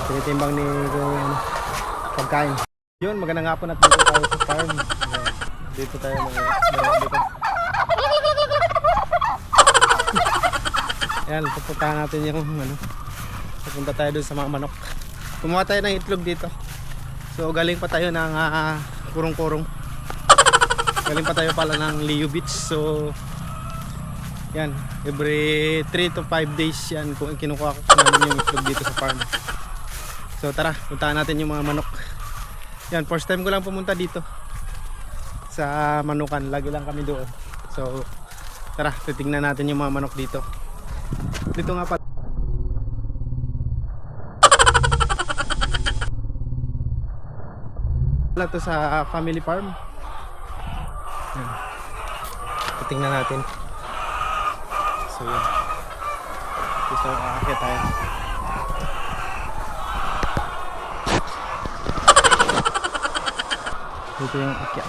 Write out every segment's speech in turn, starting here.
tinitimbang ni ano, pagkain. Yun, magandang hapon at dito tayo sa farm. Dito tayo dito. Ayan, pupuntahan natin yung ano, pupunta tayo doon sa mga manok. Kumuha tayo ng itlog dito. So galing pa tayo ng kurong-kurong. Galing pa tayo pala ng Leo Beach. So yan, every 3 to 5 days yan kung kinukuha ko namin yung itlog dito sa farm. So tara, puntahan natin yung mga manok. Yan, first time ko lang pumunta dito sa manukan. Lagi lang kami doon. So tara, titingnan natin yung mga manok dito. Dito nga pala to sa family farm. Yan, titingnan natin. So yun, gusto ko aakyat tayo. Dito yung akyat.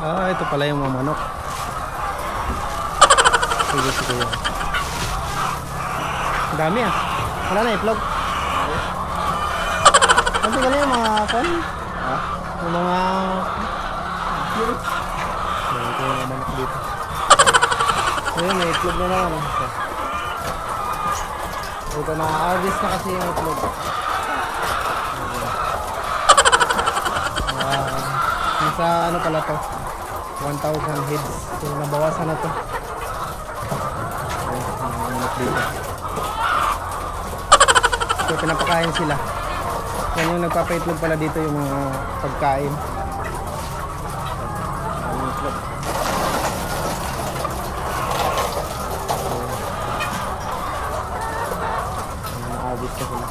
Ito pala yung mga manok. Sige yun. Ang dami wala na itlog. Ano pala yung mga kan? Yung mga ito yung manok dito. Ayun, may itlog na naman. Ito na, harvest na kasi yung itlog. Nasa ano pala to, 1,000 heads. So nabawasan na to. So pinapakain sila. Yan yung nagpapaitlog pala dito, yung mga pagkain. Itlog. Naabot ka sila.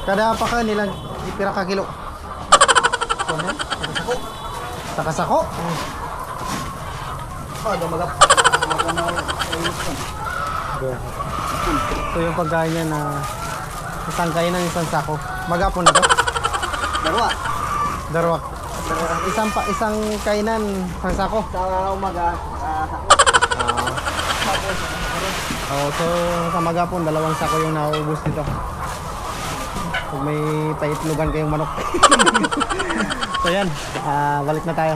Kada pa ka nilang ipira ka kilo. Takasako. Takasako? Magap. Ito yung pagkain niya na isang kain ng isang sako. Magapon na to? Darwa. Isang kainan isang sako. Sa umaga, so sa magapon, 2 sako yung nauubos dito. Pag may paitlogan kayong manok. So yan, balik na tayo.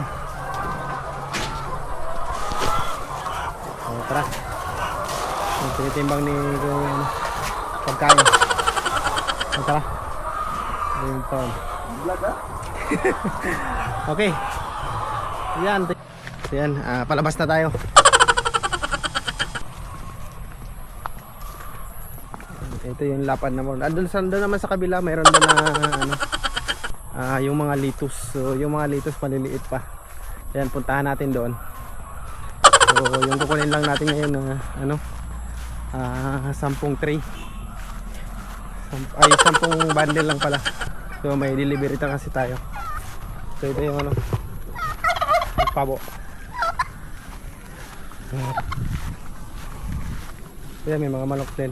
Tara. Yung tinitimbang ni ano, pagkain. Tara. Yung phone. Okay. Yan. So yan, palabas na tayo. Ito yung lapad na mo. Doon naman sa kabila, mayroon doon na ano, yung mga litos. So yung mga litos maliliit pa. Yan, puntahan natin doon. So yung kukunin lang natin ngayon na ano, 10 tray. 10 bundle lang pala. So may delivery ta kasi tayo. So ito yung ano, pabo. So yan, may mga manok din.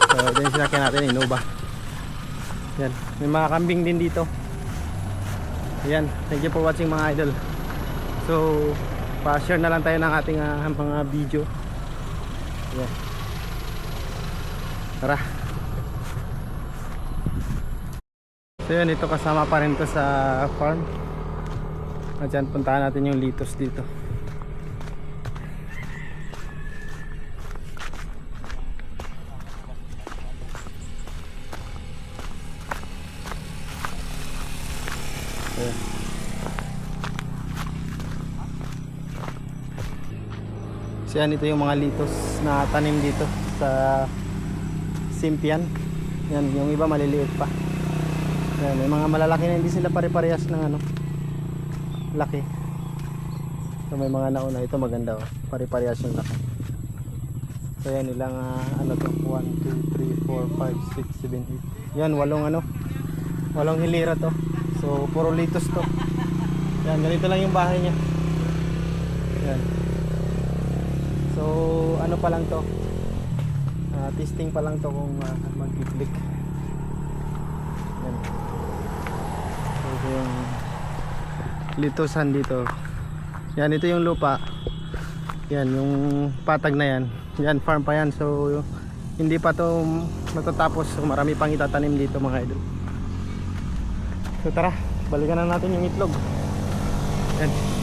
So dyan sinakyan natin, Innova. Yan, may mga kambing din dito. Yan, thank you for watching mga idol. So pa-share na lang tayo ng ating mga video. Yan. Tara. So yun, ito kasama pa rin to sa farm. At dyan, puntahan natin yung litos dito. Ayan. So yan, ito yung mga litos na tanim dito sa Simpian. Yan, yung iba maliliit pa. Yan, may mga malalaki na hindi sila pare-parehas ng ano, laki. So may mga nauna, ito maganda pare-parehas yung laki. So yan, ilang ano to, 1, 2, 3, 4, 5, 6, 7, 8. Yan, 8 hilira to. So puro litos to. Yan, ganito lang yung bahay niya. Yan. So ano pa lang to, testing pa lang to kung mag-click. Yan. So yung litosan dito, Yan, ito yung lupa. Yan, yung patag na yan. Yan, farm pa yan. So, hindi pa to matatapos. So, marami pang itatanim dito mga idol. So, tara, balikan na natin yung itlog. Yan.